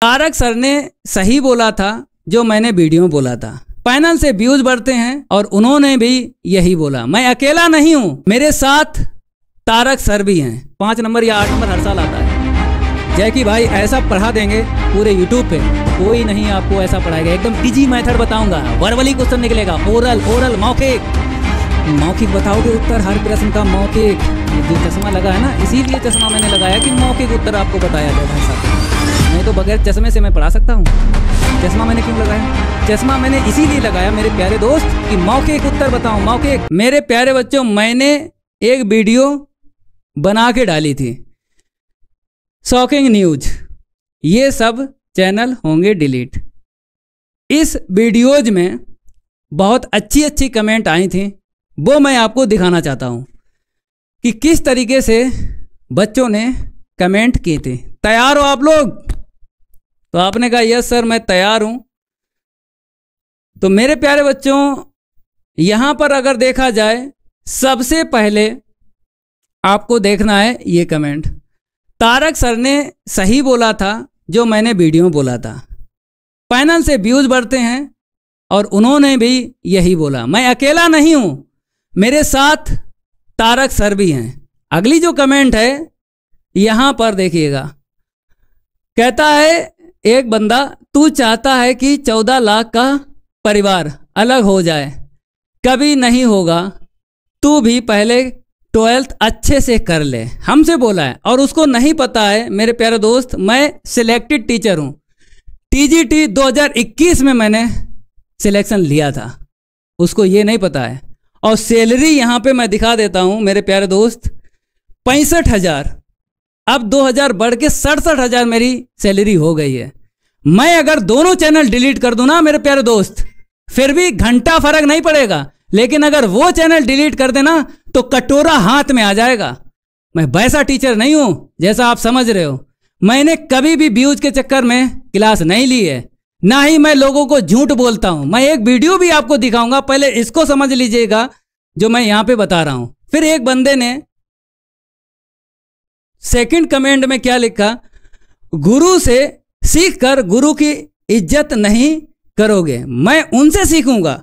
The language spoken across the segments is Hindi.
तारक सर ने सही बोला था जो मैंने वीडियो में बोला था। पैनल से व्यूज बढ़ते हैं और उन्होंने भी यही बोला। मैं अकेला नहीं हूं, मेरे साथ तारक सर भी हैं। 5 नंबर या 8 नंबर हर साल आता है। जय कि भाई ऐसा पढ़ा देंगे पूरे यूट्यूब पे, कोई नहीं आपको ऐसा पढ़ाएगा। एकदम इजी मेथड बताऊंगा। वर्बली क्वेश्चन निकलेगा, ओरल मौखिक बताओगे उत्तर, हर प्रश्न का मौखिक। जो चश्मा लगा है ना, इसीलिए चश्मा मैंने लगाया कि मौखिक उत्तर आपको बताया जाए भाई साहब। नहीं तो बगैर चश्मे से मैं पढ़ा सकता हूँ। चश्मा मैंने क्यों लगाया? चश्मा मैंने इसीलिए लगाया मेरे प्यारे दोस्त कि मौखिक उत्तर बताऊं। मौखिक। मेरे प्यारे बच्चों, मैंने एक वीडियो बना के डाली थी, शॉकिंग न्यूज, ये सब चैनल होंगे डिलीट। इस वीडियोज में बहुत अच्छी कमेंट आई थी, वो मैं आपको दिखाना चाहता हूं कि किस तरीके से बच्चों ने कमेंट की थी। तैयार हो आप लोग? तो आपने कहा यस सर मैं तैयार हूं। तो मेरे प्यारे बच्चों, यहां पर अगर देखा जाए, सबसे पहले आपको देखना है ये कमेंट। तारक सर ने सही बोला था जो मैंने वीडियो में बोला था। पैनल से व्यूज बढ़ते हैं और उन्होंने भी यही बोला। मैं अकेला नहीं हूं, मेरे साथ तारक सर भी हैं। अगली जो कमेंट है यहां पर देखिएगा। कहता है एक बंदा, तू चाहता है कि 14 लाख का परिवार अलग हो जाए, कभी नहीं होगा। तू भी पहले 12th अच्छे से कर ले, हमसे बोला है। और उसको नहीं पता है मेरे प्यारे दोस्त, मैं सिलेक्टेड टीचर हूं। टीजीटी 2021 में मैंने सिलेक्शन लिया था, उसको ये नहीं पता है। और सैलरी यहां पे मैं दिखा देता हूं मेरे प्यारे दोस्त, 65,000। अब 2,000 बढ़ के 67,000 मेरी सैलरी हो गई है। मैं अगर दोनों चैनल डिलीट कर दूं ना मेरे प्यारे दोस्त, फिर भी घंटा फर्क नहीं पड़ेगा। लेकिन अगर वो चैनल डिलीट कर देना तो कटोरा हाथ में आ जाएगा। मैं वैसा टीचर नहीं हूं जैसा आप समझ रहे हो। मैंने कभी भी व्यूज के चक्कर में क्लास नहीं ली है, ना ही मैं लोगों को झूठ बोलता हूं। मैं एक वीडियो भी आपको दिखाऊंगा, पहले इसको समझ लीजिएगा जो मैं यहां पे बता रहा हूं। फिर एक बंदे ने सेकंड कमेंट में क्या लिखा, गुरु से सीख कर गुरु की इज्जत नहीं करोगे। मैं उनसे सीखूंगा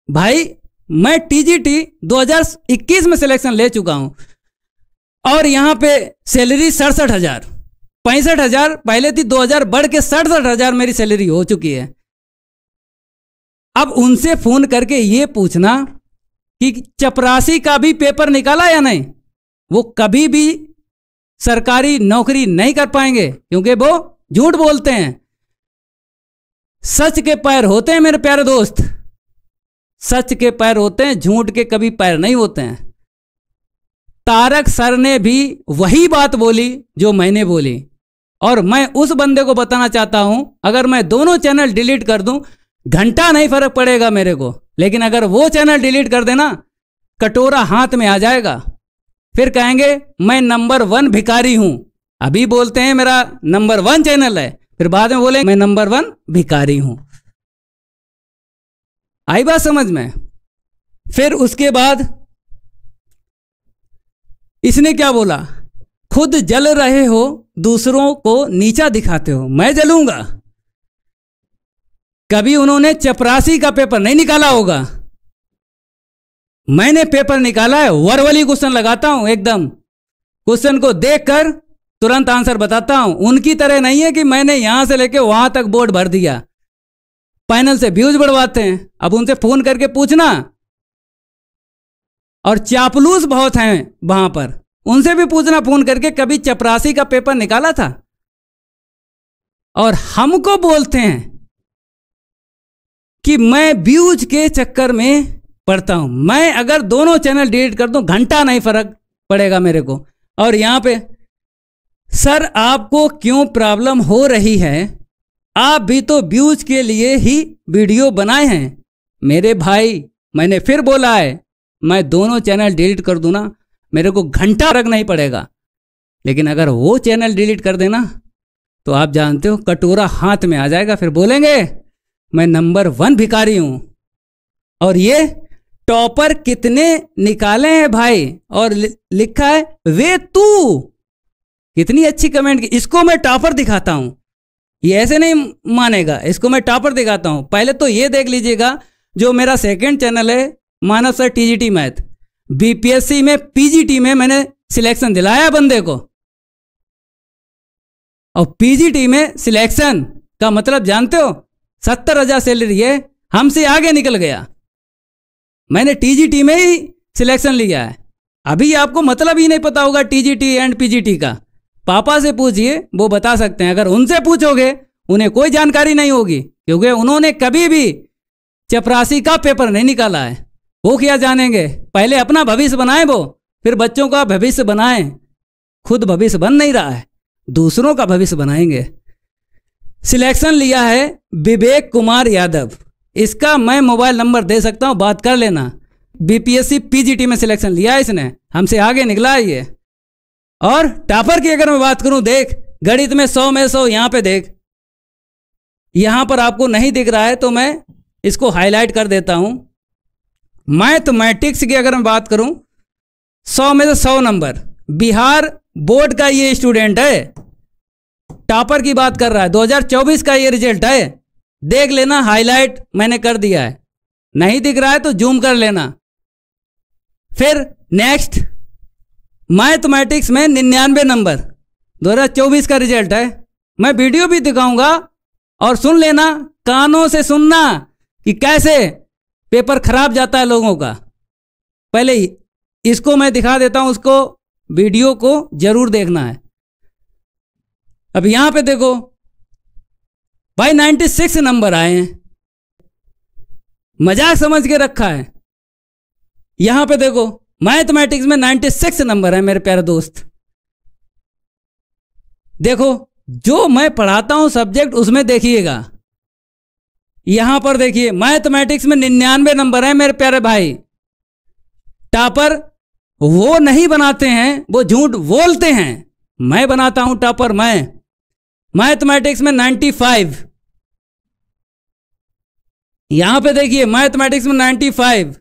भाई। मैं टीजीटी 2021 में सिलेक्शन ले चुका हूं और यहां पे सैलरी 67,000, 65,000 पहले थी, 2,000 बढ़ के 67,000 मेरी सैलरी हो चुकी है। अब उनसे फोन करके ये पूछना कि चपरासी का भी पेपर निकाला या नहीं, वो कभी भी सरकारी नौकरी नहीं कर पाएंगे क्योंकि वो झूठ बोलते हैं। सच के पैर होते हैं मेरे प्यारे दोस्त, सच के पैर होते हैं, झूठ के कभी पैर नहीं होते हैं। तारक सर ने भी वही बात बोली जो मैंने बोली और मैं उस बंदे को बताना चाहता हूं, अगर मैं दोनों चैनल डिलीट कर दूं घंटा नहीं फर्क पड़ेगा मेरे को। लेकिन अगर वो चैनल डिलीट कर देना कटोरा हाथ में आ जाएगा। फिर कहेंगे मैं नंबर 1 भिखारी हूं। अभी बोलते हैं मेरा नंबर 1 चैनल है, फिर बाद में बोलेंगे मैं नंबर 1 भिखारी हूं। आई बात समझ में? फिर उसके बाद इसने क्या बोला, खुद जल रहे हो दूसरों को नीचा दिखाते हो, मैं जलूंगा। कभी उन्होंने चपरासी का पेपर नहीं निकाला होगा, मैंने पेपर निकाला है। वर्बली क्वेश्चन लगाता हूं, एकदम क्वेश्चन को देखकर तुरंत आंसर बताता हूं। उनकी तरह नहीं है कि मैंने यहां से लेके वहां तक बोर्ड भर दिया। पैनल से व्यूज बढ़वाते हैं, अब उनसे फोन करके पूछना। और चापलूस बहुत हैं वहां पर, उनसे भी पूछना फोन करके कभी चपरासी का पेपर निकाला था। और हमको बोलते हैं कि मैं व्यूज के चक्कर में पढ़ता हूं। मैं अगर दोनों चैनल डिलीट कर दूं घंटा नहीं फर्क पड़ेगा मेरे को। और यहां पे सर आपको क्यों प्रॉब्लम हो रही है, आप भी तो व्यूज के लिए ही वीडियो बनाए हैं। मेरे भाई मैंने फिर बोला है, मैं दोनों चैनल डिलीट कर दूं ना मेरे को घंटा फर्क नहीं पड़ेगा। लेकिन अगर वो चैनल डिलीट कर देना तो आप जानते हो कटोरा हाथ में आ जाएगा। फिर बोलेंगे मैं नंबर 1 भिखारी हूं। और ये टॉपर कितने निकाले हैं भाई, और लिखा है वे तू। कितनी अच्छी कमेंट की, इसको मैं टॉपर दिखाता हूं। ये ऐसे नहीं मानेगा। इसको मैं टॉपर दिखाता हूँ। पहले तो ये देख लीजिएगा, जो मेरा सेकंड चैनल है मानव सर टीजीटी मैथ, बीपीएससी में पीजीटी में मैंने सिलेक्शन दिलाया बंदे को। और पीजीटी में सिलेक्शन का मतलब जानते हो, 70,000 सैलरी है, हमसे आगे निकल गया। मैंने टीजीटी में ही सिलेक्शन लिया है। अभी आपको मतलब ही नहीं पता होगा टीजीटी एंड पीजीटी का। पापा से पूछिए, वो बता सकते हैं। अगर उनसे पूछोगे उन्हें कोई जानकारी नहीं होगी, क्योंकि उन्होंने कभी भी चपरासी का पेपर नहीं निकाला है। वो क्या जानेंगे। पहले अपना भविष्य बनाएं वो, फिर बच्चों का भविष्य बनाएं। खुद भविष्य बन नहीं रहा है, दूसरों का भविष्य बनाएंगे। सिलेक्शन लिया है विवेक कुमार यादव। इसका मैं मोबाइल नंबर दे सकता हूं, बात कर लेना। बीपीएससी पीजीटी में सिलेक्शन लिया है इसने, हमसे आगे निकला है ये। और टॉपर की अगर मैं बात करूं, देख गणित में 100 में 100, यहां पे देख, यहां पर आपको नहीं दिख रहा है तो मैं इसको हाईलाइट कर देता हूं। मैथमेटिक्स की अगर मैं बात करूं, 100 में से 100 नंबर, बिहार बोर्ड का ये स्टूडेंट है, टॉपर की बात कर रहा है। 2024 का ये रिजल्ट है, देख लेना, हाईलाइट मैंने कर दिया है। नहीं दिख रहा है तो जूम कर लेना। फिर नेक्स्ट, मैथमेटिक्स में 99 नंबर, 2024 का रिजल्ट है। मैं वीडियो भी दिखाऊंगा और सुन लेना, कानों से सुनना कि कैसे पेपर खराब जाता है लोगों का। पहले इसको मैं दिखा देता हूं, उसको वीडियो को जरूर देखना है। अब यहां पे देखो भाई, 96 नंबर आए हैं, मजाक समझ के रखा है। यहां पे देखो मैथमेटिक्स में 96 नंबर है मेरे प्यारे दोस्त। देखो जो मैं पढ़ाता हूं सब्जेक्ट, उसमें देखिएगा। यहां पर देखिए मैथमेटिक्स में 99 नंबर है मेरे प्यारे भाई। टॉपर वो नहीं बनाते हैं, वो झूठ बोलते हैं। मैं बनाता हूं टॉपर, मैं। मैथमेटिक्स में 95, यहां पे देखिए मैथमेटिक्स में 95।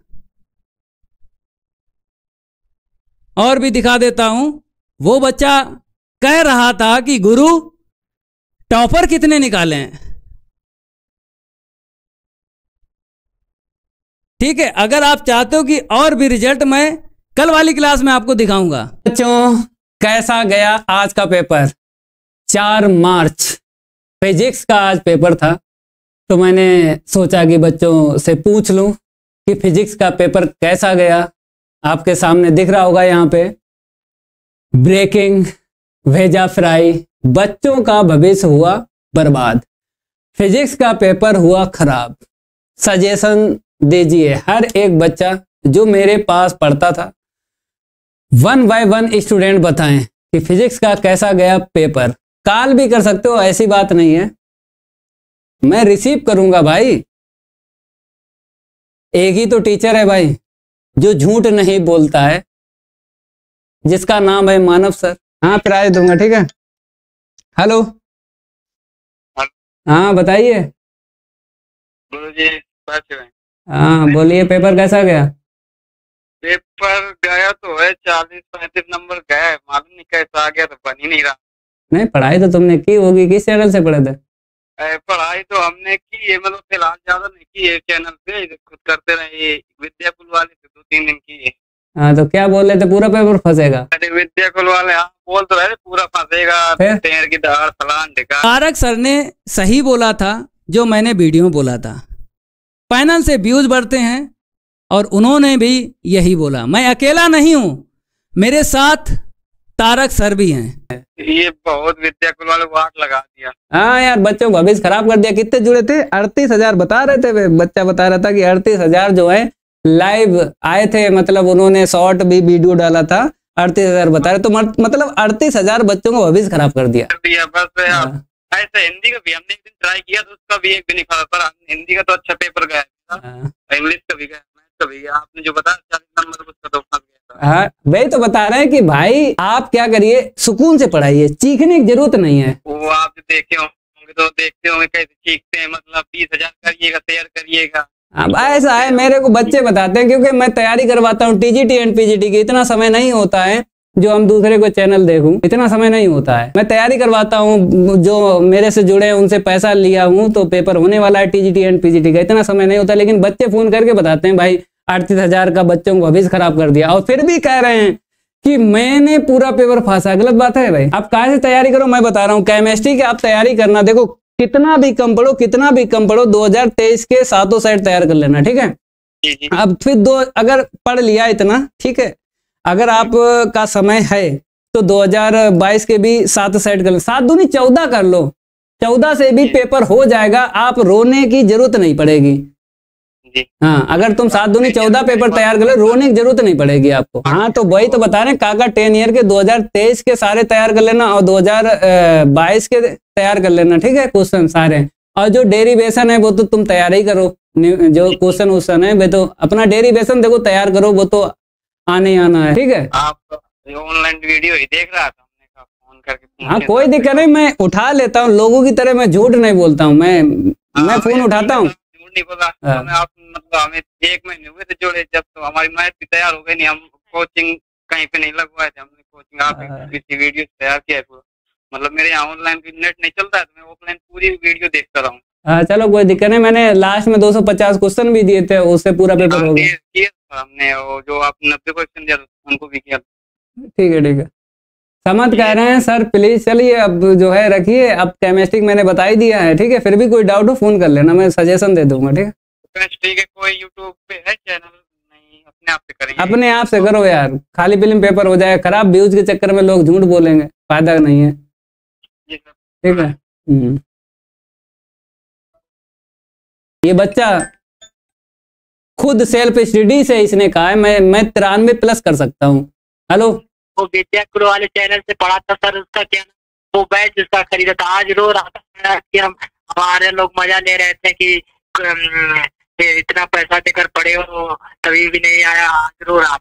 और भी दिखा देता हूं। वो बच्चा कह रहा था कि गुरु टॉपर कितने निकाले हैं। ठीक है, अगर आप चाहते हो कि और भी रिजल्ट, मैं कल वाली क्लास में आपको दिखाऊंगा। बच्चों कैसा गया आज का पेपर। 4 मार्च फिजिक्स का आज पेपर था, तो मैंने सोचा कि बच्चों से पूछ लूं कि फिजिक्स का पेपर कैसा गया। आपके सामने दिख रहा होगा यहाँ पे, ब्रेकिंग भेजा फ्राई, बच्चों का भविष्य हुआ बर्बाद, फिजिक्स का पेपर हुआ खराब। सजेशन दीजिए, हर एक बच्चा जो मेरे पास पढ़ता था, 1 बाय 1 स्टूडेंट बताएं कि फिजिक्स का कैसा गया पेपर। कॉल भी कर सकते हो, ऐसी बात नहीं है, मैं रिसीव करूंगा भाई। एक ही तो टीचर है भाई जो झूठ नहीं बोलता है, जिसका नाम है मानव सर। हाँ, प्राइज दूंगा, ठीक है। हेलो, हाँ बताइए। हाँ बोलिए, पेपर कैसा गया? पेपर गया तो है, 40-35 नंबर गया है, मालूम नहीं कैसा आ गया, तो बन ही नहीं रहा। नहीं, पढ़ाई तो तुमने की होगी, किस चैनल से पढ़े थे? पढ़ाई तो हमने की है, मतलब फिलहाल ज्यादा नहीं की है, चैनल पे खुद करते रहे। विद्याकुल वाले से 2-3 दिन की है। हाँ, तो क्या बोल रहे थे, पूरा पेपर फंसेगा? अरे विद्याकुल वाले हाँ बोल तो रहे पूरा फंसेगा, टेर की दाढ़ फलान ढिका। तारक सर ने सही बोला था जो मैंने वीडियो में बोला था। पैनल से व्यूज बढ़ते हैं और उन्होंने भी यही बोला। मैं अकेला नहीं हूं, मेरे साथ तारक सर भी हैं। ये बहुत विद्याकुल वाले को आग लगा दिया। हाँ यार, बच्चों का भविष्य खराब कर दिया। कितने जुड़े थे? 38,000 बता रहे थे, बच्चा बता रहा था कि 38,000 जो है लाइव आए थे, मतलब उन्होंने शॉर्ट भी वीडियो डाला था। 38,000 बता रहे, तो मतलब 38,000 बच्चों का भविष्य खराब कर दिया। बस ऐसा हिंदी का भी हमने एक दिन ट्राई किया, तो उसका भी एक भी नहीं फंसा, पर हिंदी का तो अच्छा पेपर गया, इंग्लिश का भी गया, मैथ का भी गया। आपने जो बताया 40 नंबर उसका तो फंस गया था। हाँ, वही तो बता रहे हैं कि भाई आप क्या करिए, सुकून से पढ़ाइए, चीखने की जरूरत नहीं है। वो आप देखे होंगे तो देखते होंगे कैसे चीखते हैं, मतलब 20,000 करिएगा, शेयर करिएगा। अब ऐसा है, मेरे को बच्चे बताते हैं, क्योंकि मैं तैयारी करवाता हूँ टीजीटी एंड पीजीटी की, इतना समय नहीं होता है जो हम दूसरे को चैनल देखूं, इतना समय नहीं होता है। मैं तैयारी करवाता हूँ, जो मेरे से जुड़े हैं उनसे पैसा लिया हूँ, तो पेपर होने वाला है टीजीटी एंड पीजीटी का, इतना समय नहीं होता। लेकिन बच्चे फोन करके बताते हैं भाई 38,000 का बच्चों को भविष्य खराब कर दिया, और फिर भी कह रहे हैं कि मैंने पूरा पेपर फांसा। गलत बात है भाई। आप कहाँ से तैयारी करो, मैं बता रहा हूँ। केमिस्ट्री की आप तैयारी करना, देखो कितना भी कम पढ़ो, कितना भी कम पढ़ो, 2023 के 7 सेट तैयार कर लेना, ठीक है। अब फिर अगर पढ़ लिया इतना, ठीक है, अगर आप का समय है तो 2022 के भी 7 सेट कर लो, 7 दूनी 14 कर लो, 14 से भी पेपर हो जाएगा, आप रोने की जरूरत नहीं पड़ेगी। हाँ, अगर तुम 7 दूनी 14 पेपर तैयार कर लो, रोने की जरूरत नहीं पड़ेगी आपको। हाँ, तो वही तो बता रहे हैं काका, 10 ईयर के 2023 के सारे तैयार कर लेना और 2022 के तैयार कर लेना, ठीक है, क्वेश्चन सारे। और जो डेरिवेशन है वो तो तुम तैयार ही करो, जो क्वेश्चन है वे तो अपना डेरिवेशन देखो तैयार करो, वो तो आने ही आना है, ठीक है। आप ऑनलाइन वीडियो ही देख रहा था, हमने कहा फोन करके। हाँ, कोई दिक्कत नहीं, मैं उठा लेता हूँ, लोगों की तरह मैं झूठ नहीं बोलता हूँ, मैं फोन उठाता हूँ। झूठ नहीं बोला। आप मतलब हमें 1 महीने हुए थे जोड़े, जब तो हमारी मैथ भी तैयार हो गई नहीं, हम कोचिंग कहीं पे नहीं लगवाए थे, हमने कोचिंग आप किसी वीडियो तैयार किया है पूरा। मतलब मेरे यहाँ ऑनलाइन भी नेट नहीं चलता है, तो मैं ऑफलाइन पूरी वीडियो देखता रहा हूँ। हाँ, चलो कोई दिक्कत नहीं, मैंने लास्ट में 250 क्वेश्चन भी दिए थे, उससे पूरा पेपर हो गया हमने। और जो आप 90 क्वेश्चन दिया उनको भी किया। ठीक है, ठीक है। समझ कह रहे हैं सर, प्लीज चलिए अब जो है रखिए, अब केमिस्ट्री मैंने बता ही दिया है, ठीक है। फिर भी कोई डाउट हो फोन कर लेना, मैं सजेशन दे दूंगा, ठीक है। केमिस्ट्री के कोई यूट्यूब पे है चैनल? नहीं, अपने आप से करेंगे। अपने आप से करो यार, खाली फिल्म पेपर हो जाएगा खराब, व्यूज के चक्कर में लोग झूठ बोलेंगे, फायदा नहीं है, ठीक है। ये बच्चा खुद सेल्फ स्टडी से इसने कहा है मैं 93+ कर सकता हूँ। हेलो, वो विद्या गुरु वाले चैनल से पढ़ा था सर, उसका क्या वो बैच जिसका खरीदा था, आज रो रहा था कि हम हमारे लोग मजा ले रहे थे कि इतना पैसा देकर पढ़े हो तभी भी नहीं आया, आज रो रहा।